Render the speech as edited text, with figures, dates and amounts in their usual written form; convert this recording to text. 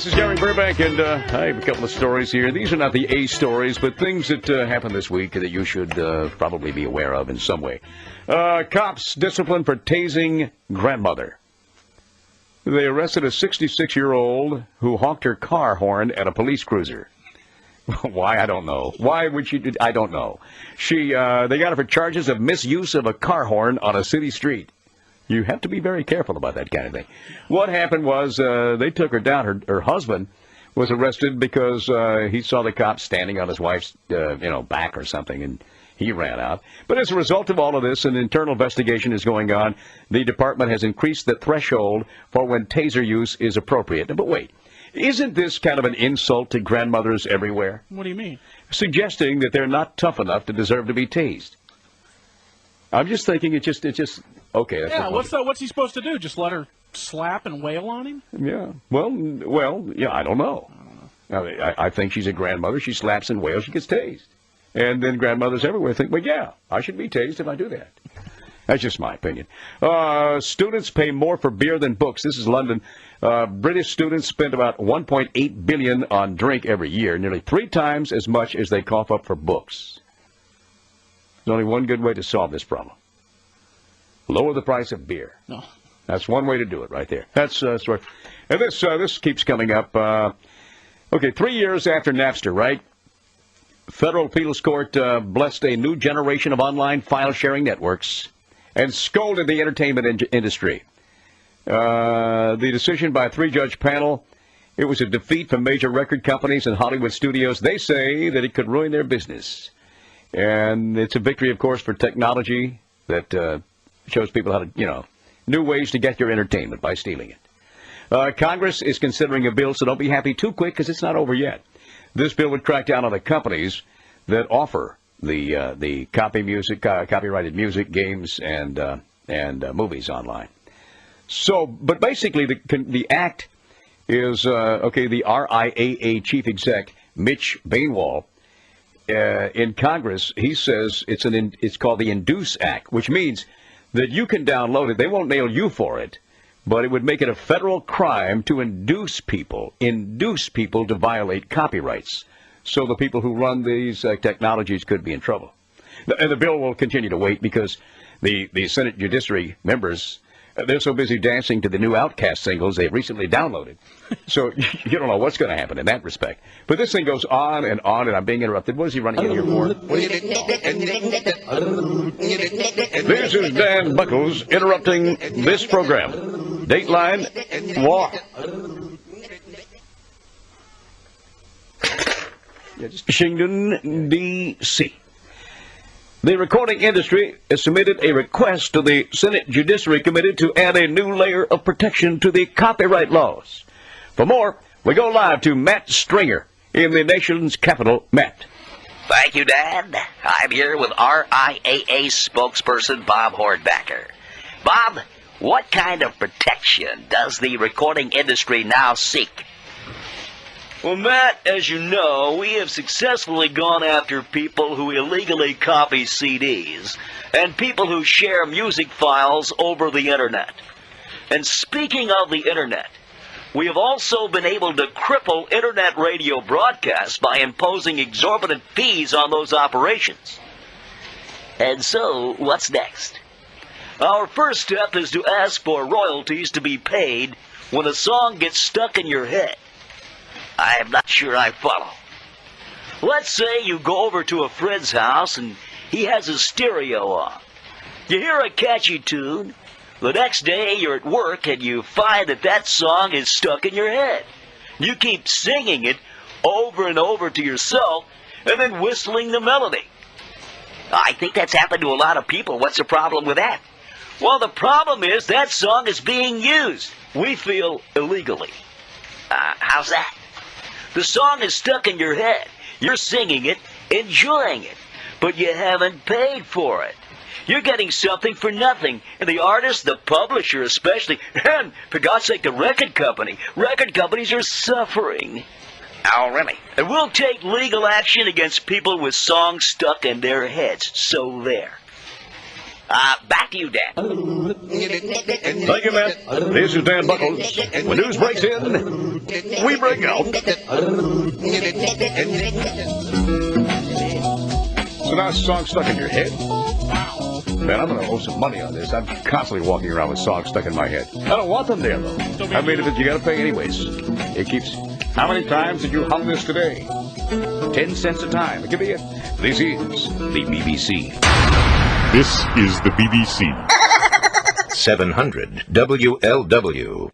This is Gary Burbank, and I have a couple of stories here. These are not the A stories, but things that happened this week that you should probably be aware of in some way. Cops disciplined for tasing grandmother. They arrested a 66-year-old who honked her car horn at a police cruiser. Why? I don't know. Why would she do? I don't know. They got her for charges of misuse of a car horn on a city street. You have to be very careful about that kind of thing. What happened was they took her down. Her husband was arrested because he saw the cops standing on his wife's back or something, and he ran out. But as a result of all of this, an internal investigation is going on. The department has increased the threshold for when taser use is appropriate. But wait, isn't this kind of an insult to grandmothers everywhere? What do you mean? Suggesting that they're not tough enough to deserve to be tased. I'm just thinking it's just okay. That's what's he supposed to do? Just let her slap and wail on him? Yeah. Well, yeah. I don't know. I think she's a grandmother. She slaps and wails. She gets tased. And then grandmothers everywhere think, well, yeah, I should be tased if I do that. That's just my opinion. Students pay more for beer than books. This is London. British students spend about $1.8 billion on drink every year, nearly 3 times as much as they cough up for books. There's only one good way to solve this problem. Lower the price of beer. No. That's one way to do it right there. That's sort of, and this keeps coming up. 3 years after Napster, right? Federal appeals court blessed a new generation of online file-sharing networks and scolded the entertainment industry. The decision by a 3-judge panel, it was a defeat for major record companies and Hollywood studios. They say that it could ruin their business. And it's a victory, of course, for technology that shows people how to, new ways to get your entertainment by stealing it. Congress is considering a bill, so don't be happy too quick because it's not over yet. This bill would crack down on the companies that offer the copyrighted music, games, and movies online. So, but basically, the act is the RIAA chief exec Mitch Bainwall. In Congress, he says it's called the Induce Act, which means that you can download it. They won't nail you for it, but it would make it a federal crime to induce people to violate copyrights. So the people who run these technologies could be in trouble. And the bill will continue to wait because the Senate Judiciary members, they're so busy dancing to the new Outcast singles they've recently downloaded. So you don't know what's going to happen in that respect. But this thing goes on, and I'm being interrupted. What is he running in here for? This is Dan Buckles interrupting this program. Dateline Walk. Washington, D.C. The recording industry has submitted a request to the Senate Judiciary Committee to add a new layer of protection to the copyright laws. For more, we go live to Matt Stringer in the nation's capital. Matt. Thank you, Dan. I'm here with RIAA spokesperson Bob Hornbacker. Bob, what kind of protection does the recording industry now seek? Well, Matt, as you know, we have successfully gone after people who illegally copy CDs and people who share music files over the Internet. And speaking of the Internet, we have also been able to cripple Internet radio broadcasts by imposing exorbitant fees on those operations. And so, what's next? Our first step is to ask for royalties to be paid when a song gets stuck in your head. I'm not sure I follow. Let's say you go over to a friend's house and he has a stereo on. You hear a catchy tune. The next day you're at work and you find that song is stuck in your head. You keep singing it over and over to yourself and then whistling the melody. I think that's happened to a lot of people. What's the problem with that? Well, the problem is that song is being used, we feel, illegally. How's that? The song is stuck in your head. You're singing it, enjoying it, but you haven't paid for it. You're getting something for nothing. And the artist, the publisher especially, and for God's sake, the record company. Record companies are suffering. Oh, really? And we'll take legal action against people with songs stuck in their heads. So there. Back to you, Dan. Thank you, Matt. This is Dan Buckles. When news breaks in, we break out. So now this song stuck in your head? Wow. Man, I'm going to owe some money on this. I'm constantly walking around with songs stuck in my head. I don't want them there, though. I mean, you got to pay anyways. It keeps... How many times did you hum this today? 10 cents a time. Give me it. This is the BBC. This is the BBC. 700 WLW.